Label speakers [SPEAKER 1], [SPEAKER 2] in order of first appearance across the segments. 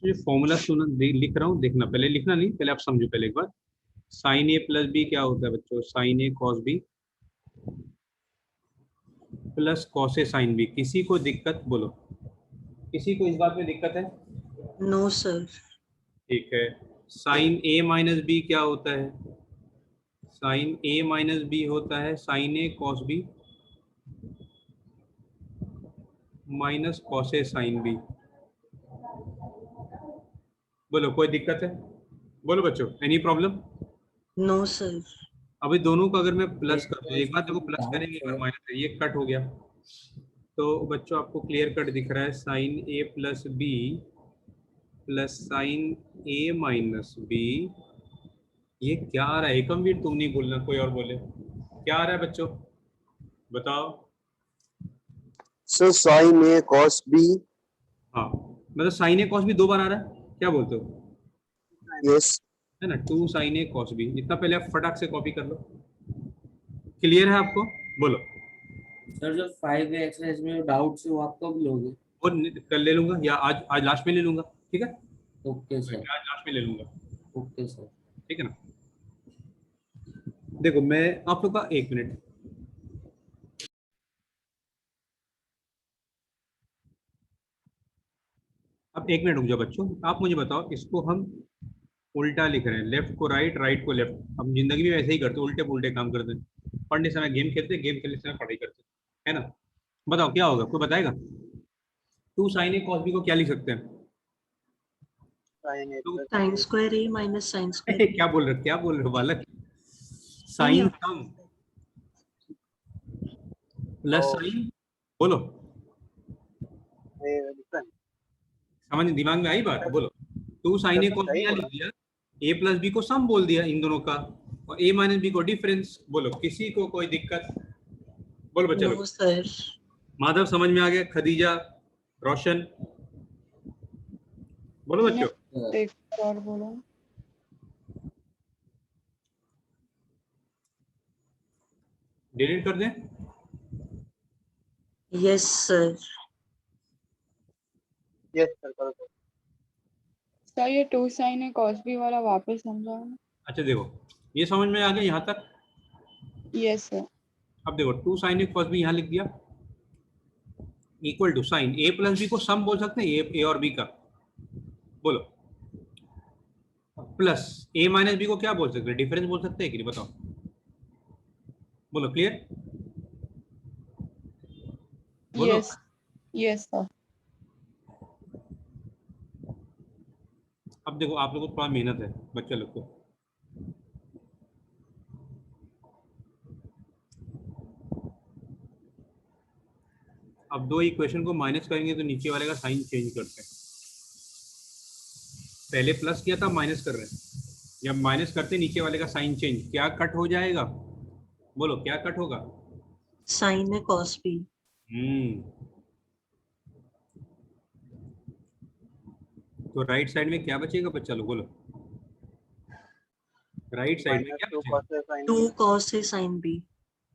[SPEAKER 1] जो फॉर्मूला सुना लिख रहा हूँ, देखना, पहले लिखना नहीं, पहले आप समझो पहले एक बार। साइन ए प्लस बी क्या होता है बच्चों? Sign A cos B plus cos A sine B. किसी को दिक्कत बोलो? किसी को इस बात में दिक्कत है?
[SPEAKER 2] No sir.
[SPEAKER 1] ठीक है। साइन ए माइनस बी क्या होता है? साइन ए माइनस बी होता है sign A cos B minus cos A sine B. बोलो कोई दिक्कत है? बोलो बच्चों, एनी प्रॉब्लम?
[SPEAKER 2] No sir.
[SPEAKER 1] अभी दोनों को अगर मैं प्लस कर दूं,
[SPEAKER 3] तो
[SPEAKER 1] एक बार देखो, प्लस
[SPEAKER 3] डाउट
[SPEAKER 1] करेंगे एक बार
[SPEAKER 3] है।
[SPEAKER 1] माइनस करेंगे, ये कट हो गया। तो बच्चों आपको क्लियर कट दिख रहा है, sign A plus B plus sign A minus B. ये क्या आ रहा है? एकम भी तुम नहीं बोलना, कोई और बोले। क्या आ रहा है बच्चों, बताओ?
[SPEAKER 4] Sir sign A cos B.
[SPEAKER 1] हाँ, मतलब साइन ए कॉस भी दो बार आ रहा है, क्या बोलते हो?
[SPEAKER 4] यस।
[SPEAKER 1] है ना, two sine A cos B. इतना पहले आप फटाक से कॉपी कर लो। क्लियर है आपको? बोलो।
[SPEAKER 3] सर जो 5 एक्सरसाइज में डाउट से वो आप कब लोगे?
[SPEAKER 1] वो कल ले लूंगा, या आज आज लास्ट में ले लूंगा, ठीक है?
[SPEAKER 3] Okay sir.
[SPEAKER 1] आज लास्ट में ले लूंगा,
[SPEAKER 3] ओके सर।
[SPEAKER 1] ठीक है ना? देखो मैं आप लोग का, एक मिनट, अब एक मिनट रुक जाओ बच्चों। आप मुझे बताओ, इसको हम उल्टा लिख रहे हैं, लेफ्ट को राइट, राइट को लेफ्ट। हम जिंदगी में वैसे ही करते हैं, उल्टे पुल्टे काम करते हैं। पढ़ने समय गेम खेलते हैं, गेम खेलने समय पढ़ाई करते हैं, है ना? बताओ क्या होगा, कोई बताएगा? Two sine A cos B को क्या लिख सकते हैं?
[SPEAKER 2] Sine square A minus sine square
[SPEAKER 1] क्या बोल रहे हो बालक? साइन सम प्लस साइन, बोलो, समझ दिमाग में आई बात? बोलो। Two sine A cos B लिख दिया, ए प्लस बी को सम बोल दिया इन दोनों का, और ए माइनस बी को डिफरेंस। बोलो किसी को कोई दिक्कत? बोलो बच्चा लोग।
[SPEAKER 2] No sir.
[SPEAKER 1] माधव समझ में आ गया? खदीजा, रोशन, बोलो बच्चों।
[SPEAKER 5] एक और बोलो।
[SPEAKER 1] डिलीट कर दें?
[SPEAKER 2] Yes sir.
[SPEAKER 5] सर ये 2 साइन है कॉस बी वाला वापस समझाओ।
[SPEAKER 1] अच्छा देखो, ये समझ में आ गया यहाँ तक?
[SPEAKER 5] Yes sir.
[SPEAKER 1] अब देखो, two sine A cos B यहाँ लिख दिया, equal to sine A plus B को सम बोल सकते हैं, ए और बी का। बोलो, प्लस ए माइनस बी को क्या बोल सकते हैं? डिफरेंस बोल सकते हैं कि नहीं, बताओ? बोलो, क्लियर? बोलो।
[SPEAKER 5] Yes yes sir.
[SPEAKER 1] अब देखो, आप लोगों को थोड़ा मेहनत है बच्चे लोग को। अब दो इक्वेशन को माइनस करेंगे तो नीचे वाले का साइन चेंज करते हैं। पहले प्लस किया था, माइनस कर रहे हैं। जब माइनस करते नीचे वाले का साइन चेंज, क्या कट हो जाएगा? बोलो क्या कट होगा?
[SPEAKER 2] साइन है कॉस बी।
[SPEAKER 1] तो राइट साइड में क्या बचेगा बच्चा लोग? बोलो, राइट साइड में क्या बचेगा?
[SPEAKER 2] 2 cos A sine B.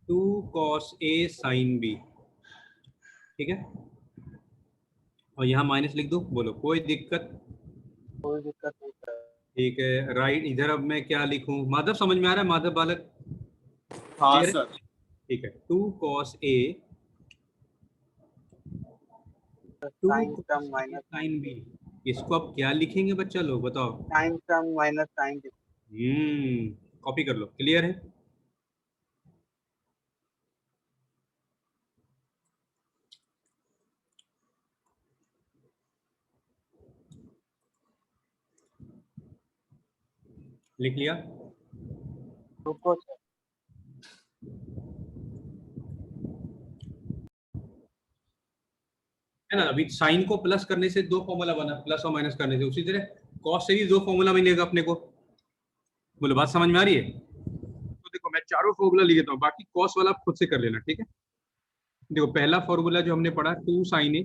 [SPEAKER 1] 2 cos a sin b, ठीक है? और यहाँ माइनस लिख दो। बोलो कोई दिक्कत?
[SPEAKER 4] कोई दिक्कत नहीं सर।
[SPEAKER 1] ठीक है, राइट। इधर अब मैं क्या लिखूं? माधव समझ में आ रहा है? माधव बालक?
[SPEAKER 4] हाँ
[SPEAKER 1] Clear है?
[SPEAKER 4] सर।
[SPEAKER 1] ठीक है, 2 cos a 2
[SPEAKER 4] sine
[SPEAKER 1] cos
[SPEAKER 4] sum
[SPEAKER 1] A
[SPEAKER 4] minus
[SPEAKER 1] sin b। इसको अब क्या लिखेंगे बच्चा लोग, बताओ?
[SPEAKER 4] Sine sum minus sine.
[SPEAKER 1] Copy कर लो। क्लियर है? लिख लिया?
[SPEAKER 4] रुको सर।
[SPEAKER 1] है ना? अभी साइन को प्लस करने से दो फॉर्मूला बना, प्लस और माइनस करने से। उसी तरह कॉस से भी दो फॉर्मूला मिलेगा अपने को। बोलो बात समझ में आ रही है? तो देखो मैं चारों फॉर्मूला लिख देता हूँ, बाकी कॉस वाला आप खुद से कर लेना, ठीक है? देखो पहला फॉर्मूला जो हमने पढ़ा, 2 साइन ए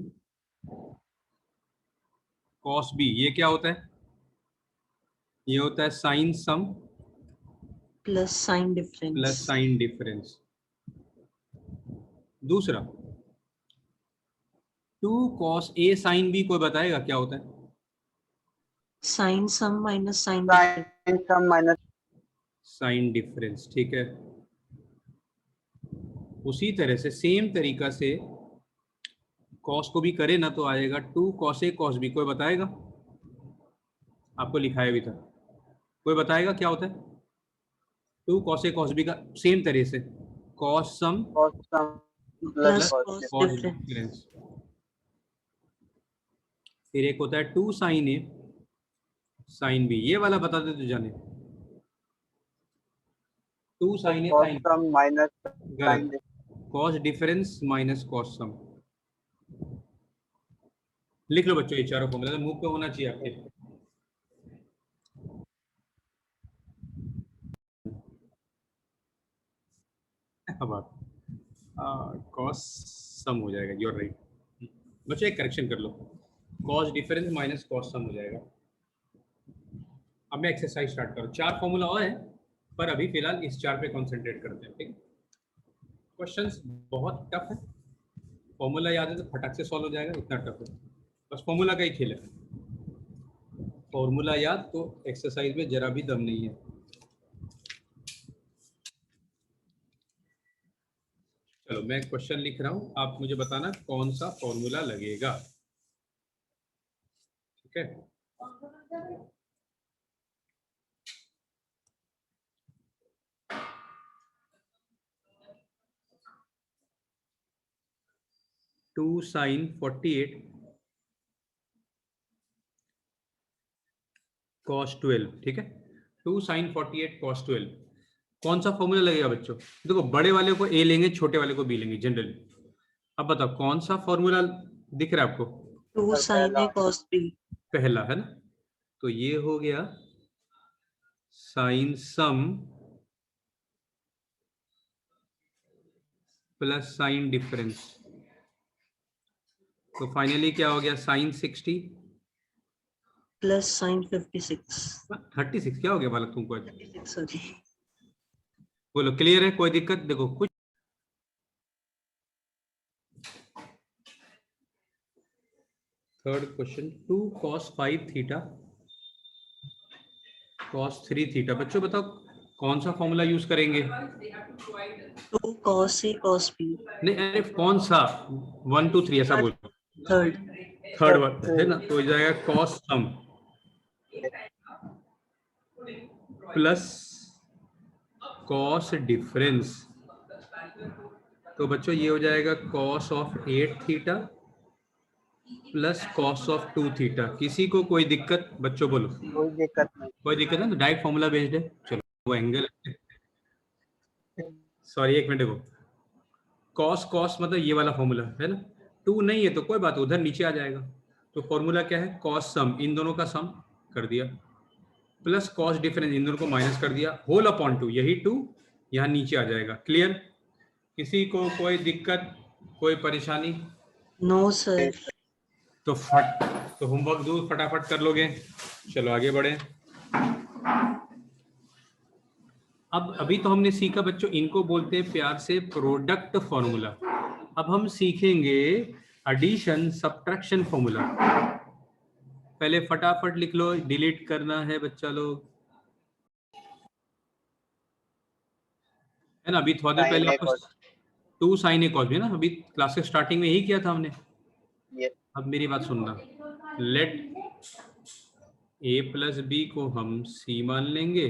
[SPEAKER 1] कॉस बी, ये क्या होता है? ये होता है sine sum
[SPEAKER 2] plus sine difference.
[SPEAKER 1] Plus sine difference. दूसरा 2 cos a sin b, कोई बताएगा क्या होता है?
[SPEAKER 2] Sin sum minus sin difference.
[SPEAKER 4] Sin sum minus
[SPEAKER 1] sine difference, ठीक है। उसी तरह से सेम तरीका से कॉस को भी करे ना तो आएगा 2 cos a cos b। कोई बताएगा? आपको लिखाया भी था, कोई बताएगा क्या होता है 2 cos a cos b का? सेम तरह से cos sum
[SPEAKER 4] cos sum
[SPEAKER 2] Plus
[SPEAKER 4] plus cos
[SPEAKER 2] cos
[SPEAKER 4] difference.
[SPEAKER 1] cos
[SPEAKER 2] difference.
[SPEAKER 1] Difference. फिर एक होता है 2 sin a sin b, ये वाला बता दे तो जाने। 2 sin a
[SPEAKER 4] Cos
[SPEAKER 1] sin
[SPEAKER 4] sum minus sin
[SPEAKER 1] गलत,
[SPEAKER 4] difference.
[SPEAKER 1] cos difference minus cos sum। लिख लो बच्चों, ये चारों फॉर्मूला मुंह पे होना चाहिए आपके। अब cos sum हो जाएगा, यूर राइट। बच्चों एक करेक्शन कर लो, cos difference minus cos sum हो जाएगा। अब मैं एक्सरसाइज स्टार्ट करूँ। 4 फॉर्मूला और है, पर अभी फिलहाल इस 4 पे कंसंट्रेट करते हैं, ठीक है। क्वेश्चंस बहुत टफ है, फॉर्मूला याद है तो फटाक से सॉल्व हो जाएगा, इतना टफ है। बस फॉर्मूला का ही खेल है, फॉर्मूला याद तो एक्सरसाइज में जरा भी दम नहीं है। चलो मैं क्वेश्चन लिख रहा हूं, आप मुझे बताना कौन सा फॉर्मूला लगेगा, ठीक है। टू साइन 48 cos 12, ठीक है। 2 sin 48 cos 12, कौन सा फॉर्मूला लगेगा बच्चों? देखो बड़े वाले को a लेंगे, छोटे वाले को b लेंगे जनरली। अब बताओ कौन सा फॉर्मूला दिख रहा है आपको?
[SPEAKER 2] 2 sin a cos b.
[SPEAKER 1] पहला है ना, तो ये हो गया sine sum plus sine difference, तो फाइनली क्या हो गया? Sign 60
[SPEAKER 2] Plus sin 56.
[SPEAKER 1] 36 क्या हो गया बालक तुमको?
[SPEAKER 2] 36, sorry.
[SPEAKER 1] बोलो क्लियर है, कोई दिक्कत? देखो कुछ third question, 2 cos 5 theta cos 3 theta. बच्चों बताओ कौन सा फॉर्मूला यूज करेंगे?
[SPEAKER 2] 2 cos a cos b.
[SPEAKER 1] नहीं अरे कौन सा, 1 2 3 ऐसा बोलो।
[SPEAKER 2] Third.
[SPEAKER 1] थर्ड वाला है ना, तो हो जाएगा cos सम प्लस cos डिफरेंस, तो बच्चों ये हो जाएगा cos of 8 theta plus cos of 2 theta. किसी को कोई दिक्कत? बच्चों बोलो।
[SPEAKER 4] कोई दिक्कत नहीं।
[SPEAKER 1] कोई दिक्कत है तो डायरेक्ट फॉर्मूला बेस्ड है। चलो वो एंगल, सॉरी एक मिनट, देखो cos cos मतलब ये वाला फॉर्मूला है ना, 2 नहीं है तो कोई बात, उधर नीचे आ जाएगा। तो फॉर्मूला क्या है? cos सम, इन दोनों का सम कर दिया, प्लस cos डिफरेंस, इन दोनों को माइनस कर दिया, होल अपॉन 2, यही 2 यहाँ नीचे आ जाएगा। क्लियर? किसी को कोई दिक्कत, कोई परेशानी?
[SPEAKER 2] No sir.
[SPEAKER 1] तो होमवर्क दूर फटाफट कर लोगे। चलो आगे बढ़े। अब अभी तो हमने सीखा बच्चों, इनको बोलते हैं प्यार से प्रोडक्ट फॉर्मूला। अब हम सीखेंगे एडिशन सब्ट्रैक्शन फॉर्मूला। पहले फटाफट लिख लो, डिलीट करना है बच्चा लोग, है ना। अभी थोड़ी देर पहले आपको 2 sin a cos b ना, अभी क्लास के स्टार्टिंग में ही किया था हमने।
[SPEAKER 4] Yes.
[SPEAKER 1] अब मेरी बात सुनना, लेट a प्लस बी को हम c मान लेंगे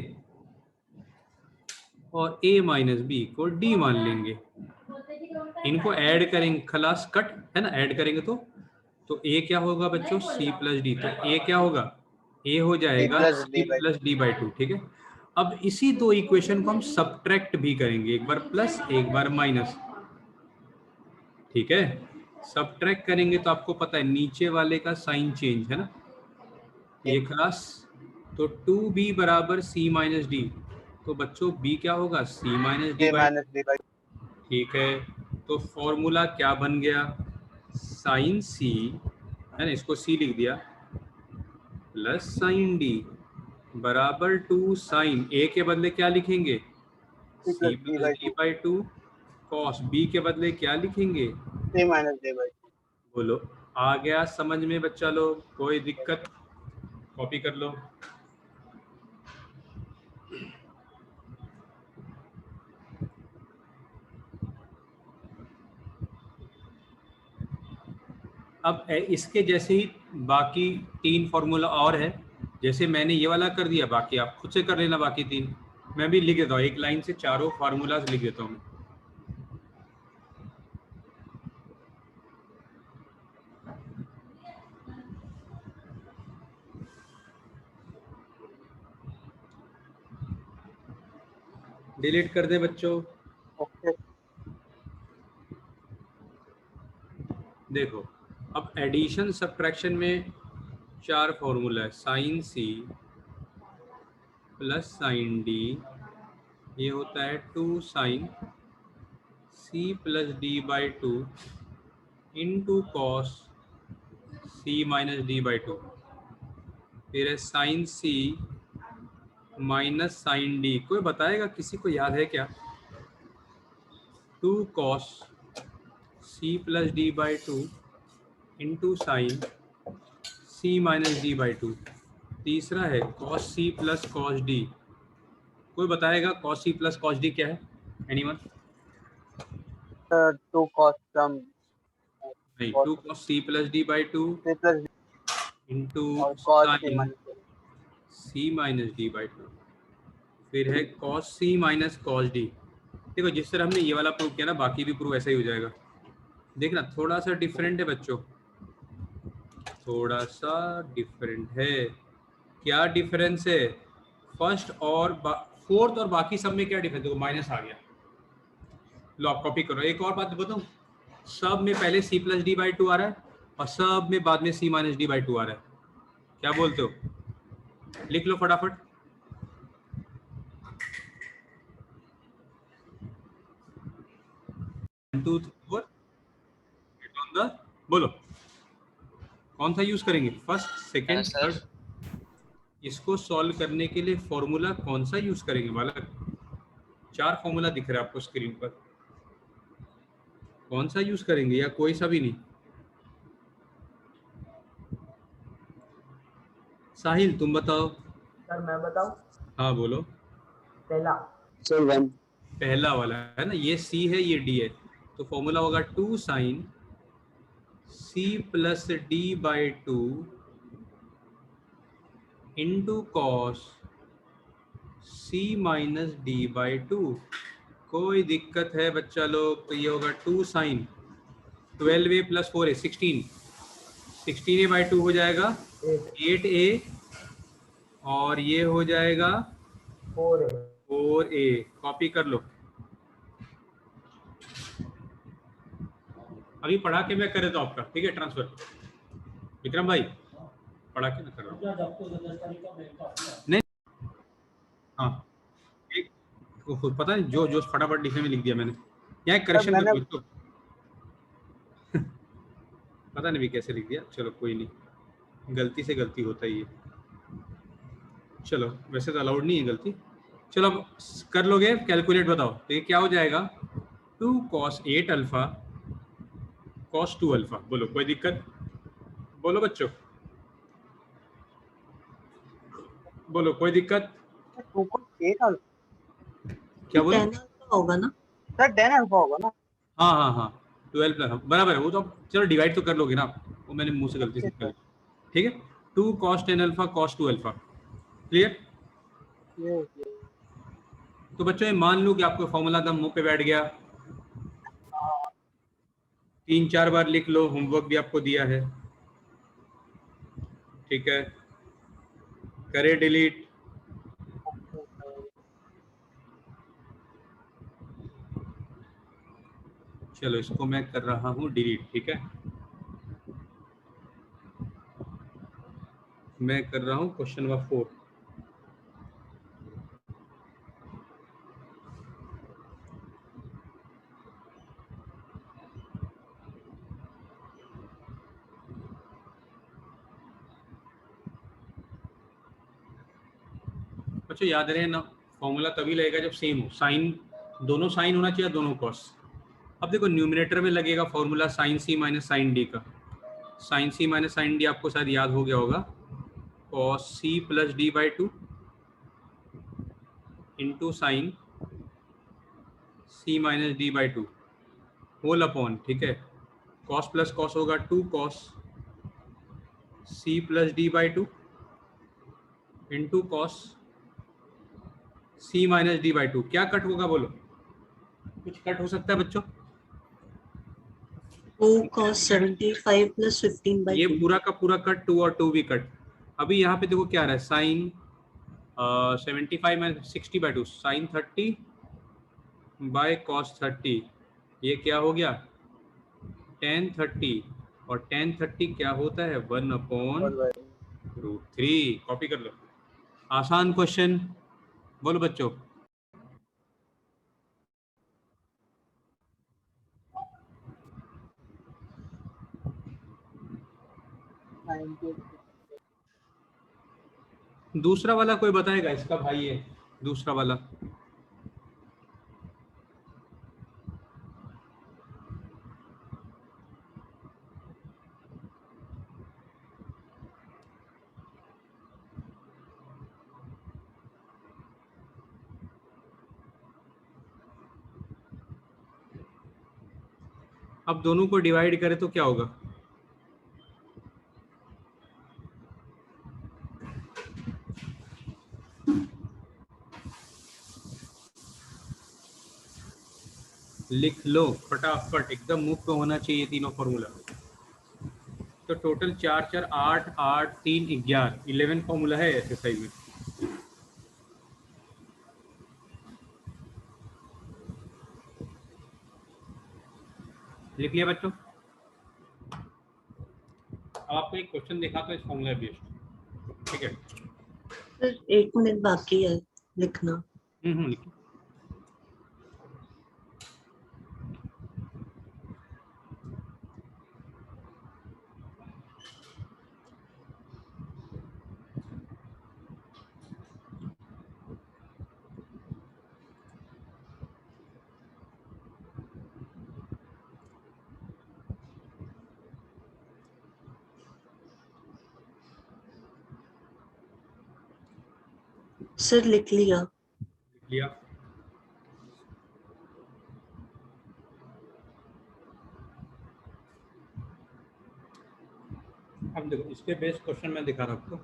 [SPEAKER 1] और a माइनस बी को d मान लेंगे। इनको ऐड करेंगे, खलास कट है ना, ऐड करेंगे तो a क्या होगा बच्चों? c प्लस डी, तो a क्या होगा? a हो जाएगा c प्लस डी बाई 2, ठीक है। अब इसी दो इक्वेशन को हम सब्ट्रैक्ट भी करेंगे, एक बार प्लस एक बार माइनस, ठीक है। सब्ट्रैक्ट करेंगे तो आपको पता है नीचे वाले का साइन चेंज है ना, ये क्लास, तो 2b बराबर c माइनस डी, तो बच्चों b क्या होगा? c minus D
[SPEAKER 4] A minus D by
[SPEAKER 1] ठीक है। तो फॉर्मूला क्या बन गया? साइन c है ना, इसको c लिख दिया, प्लस साइन d बराबर 2 साइन a के बदले क्या लिखेंगे?
[SPEAKER 4] C
[SPEAKER 1] c
[SPEAKER 4] plus D
[SPEAKER 1] plus
[SPEAKER 4] by
[SPEAKER 1] D by 2, cos b के बदले क्या लिखेंगे?
[SPEAKER 4] C minus D by 2.
[SPEAKER 1] बोलो आ गया समझ में बच्चा लोग? कोई दिक्कत? कॉपी कर लो। अब इसके जैसे ही बाकी 3 फॉर्मूला और है। जैसे मैंने ये वाला कर दिया, बाकी आप खुद से कर लेना बाकी 3। मैं भी लिख देता हूँ, एक लाइन से चारों फार्मूलाज लिख देता हूँ। डिलीट कर दे बच्चों।
[SPEAKER 4] ओके
[SPEAKER 1] देखो अब एडिशन सब्ट्रैक्शन में 4 फॉर्मूला है। Sine C plus sine D, ये होता है 2 sine C plus D by 2 into cos C minus D by 2। फिर है sine C minus sine D. कोई बताएगा, किसी को याद है क्या? 2 cos C plus D by 2 into sine C minus D by 2। तीसरा है cos C plus cos D. कोई बताएगा cos C plus cos D क्या है? एनीवन?
[SPEAKER 4] सर 2 cos from
[SPEAKER 1] नहीं, 2 cos C plus D by 2
[SPEAKER 4] 3 plus
[SPEAKER 1] into
[SPEAKER 4] और cos c
[SPEAKER 1] sine
[SPEAKER 4] minus
[SPEAKER 1] C minus D by 2। फिर है cos C minus cos D. देखो जिस तरह हमने ये वाला प्रूव किया ना, बाकी भी प्रूव ऐसा ही हो जाएगा। देखना थोड़ा सा डिफरेंट है बच्चों, थोड़ा सा डिफरेंट है। क्या डिफरेंस है? फर्स्ट और फोर्थ और बाकी सब में क्या डिफरेंस? देखो माइनस आ गया। लो आप कॉपी करो। एक और बात बताऊं, सब में पहले सी प्लस डी बाई 2 आ रहा है और सब में बाद में सी माइनस डी बाई 2 आ रहा है। क्या बोलते हो? लिख लो फटाफट। बोलो कौन सा यूज करेंगे? First, second, third? इसको सॉल्व करने के लिए फॉर्मूला कौन सा यूज करेंगे बालक? 4 फॉर्मूला दिख रहा है आपको स्क्रीन पर। कौन सा यूज करेंगे या कोई सा भी नहीं? साहिल तुम बताओ।
[SPEAKER 6] सर मैं बताऊं?
[SPEAKER 1] हाँ बोलो।
[SPEAKER 6] पहला।
[SPEAKER 4] सर 1
[SPEAKER 1] पहला वाला है ना, ये सी है ये डी है, तो फॉर्मूला होगा 2 sine C plus D by 2 into cos C minus D by 2। कोई दिक्कत है बच्चा लोग? तो ये होगा 2 sign 12a plus 4a 16a by 2 हो जाएगा 8a, और ये हो जाएगा 4a। कॉपी कर लो। अभी पढ़ा के मैं कर देता हूँ आपका, ठीक है? ट्रांसफर विक्रम भाई पढ़ा के मैं कर रहा हूँ। नहीं हाँ, एक पता नहीं जो जो फटाफट लिखने में लिख दिया मैंने। यहाँ करेक्शन कर दो। पता नहीं भी कैसे लिख दिया, चलो कोई नहीं, गलती से गलती होता ही है। चलो वैसे तो अलाउड नहीं है गलती। चलो अब कर लोगे? कैलकुलेट बताओ। तो ये क्या हो जाएगा? 2 cos 8 अल्फा cos 2 अल्फा। बोलो कोई दिक्कत? बोलो बच्चों, बोलो कोई दिक्कत?
[SPEAKER 4] 2 cos 8 alpha
[SPEAKER 1] क्या बोलो?
[SPEAKER 2] 10 होगा ना?
[SPEAKER 4] सर 10 alpha होगा ना?
[SPEAKER 1] हाँ हाँ हाँ 12 प्लस बराबर है वो तो। चलो डिवाइड तो कर लोगे ना आप, वो मैंने मुंह से गलती से कर लिया। ठीक है, 2 cos 10 alpha cos 2 alpha. Clear? तो बच्चों ये मान लो कि आपको फॉर्मूला का मुंह पे बैठ गया, 3-4 बार लिख लो। होमवर्क भी आपको दिया है, ठीक है? करे डिलीट। चलो इसको मैं कर रहा हूँ डिलीट, ठीक है? मैं कर रहा हूँ क्वेश्चन नंबर 4। बच्चों याद रहे ना, फॉर्मूला तभी लगेगा जब सेम हो। साइन, दोनों साइन होना चाहिए, दोनों कॉस। अब देखो न्यूमरेटर में लगेगा formula sine C minus sine D का। Sign C minus sine D आपको शायद याद हो गया होगा। cos c plus d by 2 into sin c minus d by 2 whole upon, ठीक है, cos प्लस cos होगा 2 cos c plus d by 2 into cos c minus d by 2। क्या कट होगा बोलो, कुछ कट हो सकता है बच्चों?
[SPEAKER 2] 2 cos 75 plus 15 by
[SPEAKER 1] ये
[SPEAKER 2] 2.
[SPEAKER 1] पूरा का पूरा कट, 2 और 2 भी कट। अभी यहाँ पे देखो क्या आ रहा है, sine 75 minus 60 by 2 sine 30 by cos 30, ये क्या हो गया tan 30, और tan 30 क्या होता है 1 अपॉन रूट 3। कॉपी कर लो, आसान क्वेश्चन। बोलो बच्चों। दूसरा वाला कोई बताएगा, इसका भाई है दूसरा वाला। अब दोनों को डिवाइड करें तो क्या होगा, लिख लो फटाफट, एकदम मुफ्त में होना चाहिए तीनों फॉर्मूला। तो टोटल 4 4 8 8 3 11 11 फॉर्मूला है एक्सरसाइज में। लिख लिया बच्चों? अब आपको एक क्वेश्चन देखा तो इस फॉर्मूला बेस्ड, ठीक है।
[SPEAKER 2] सर 1 मिनट बाकी है लिखना।
[SPEAKER 1] लिखो।
[SPEAKER 2] सर लिख लिया।
[SPEAKER 1] लिख लिया। अब देखो इसके बेस्ड क्वेश्चन मैं दिखा रहा हूं आपको।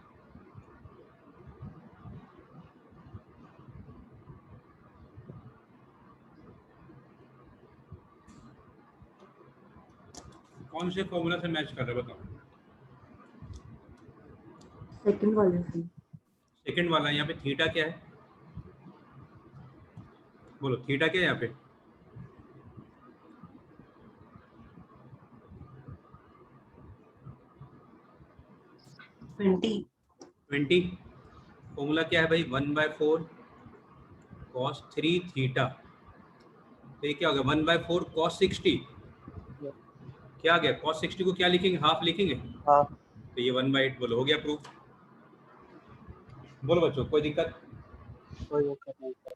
[SPEAKER 1] कौन से फॉर्मूला से मैच कर रहे बताओ?
[SPEAKER 2] सेकंड वाले से।
[SPEAKER 1] सेकंड वाला। यहाँ पे थीटा क्या है, बोलो थीटा क्या है यहाँ पे? ट्वेंटी। फॉर्मूला क्या है भाई, 1/4 cos 3 थीटा। तो ये क्या हो गया 1/4 cos 60। क्या आ गया, cos 60 को क्या लिखेंगे, हाफ लिखेंगे।
[SPEAKER 4] हाँ।
[SPEAKER 1] तो ये 1/8 बोलो, हो गया प्रूफ। बोलो बच्चों कोई दिक्कत?
[SPEAKER 4] कोई दिक्कत नहीं सर।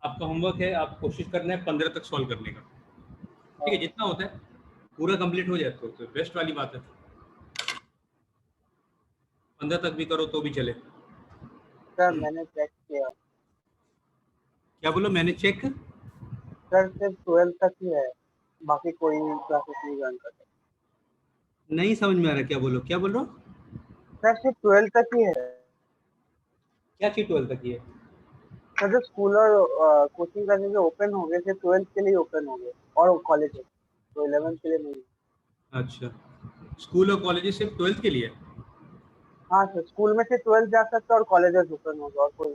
[SPEAKER 1] आपका होमवर्क है, आप कोशिश करना है 15 तक सॉल्व करने का, ठीक है। जितना होता है पूरा कंप्लीट हो जाए तो बेस्ट वाली बात है। 15 तक भी करो तो भी चले।
[SPEAKER 4] सर मैंने चेक किया,
[SPEAKER 1] क्या बोलो, मैंने चेक?
[SPEAKER 4] सर सिर्फ 12 तक ही है, बाकी कोई क्लासेस नहीं ज्वाइन करते।
[SPEAKER 1] नहीं समझ में आ रहा, क्या बोलो, क्या बोल रहे हो?
[SPEAKER 4] सर सिर्फ 12 तक ही है।
[SPEAKER 1] क्या चीज 12 तक ही है?
[SPEAKER 4] सर जो स्कूल और कोचिंग करने के ओपन हो गए, सिर्फ 12 के लिए ओपन हो गए और कॉलेज तो 11 के लिए नहीं।
[SPEAKER 1] अच्छा, स्कूल और कॉलेज सिर्फ 12th के लिए?
[SPEAKER 4] हाँ सर, स्कूल में सिर्फ 12 जा सकते और कॉलेजेस ओपन हो गए और कोई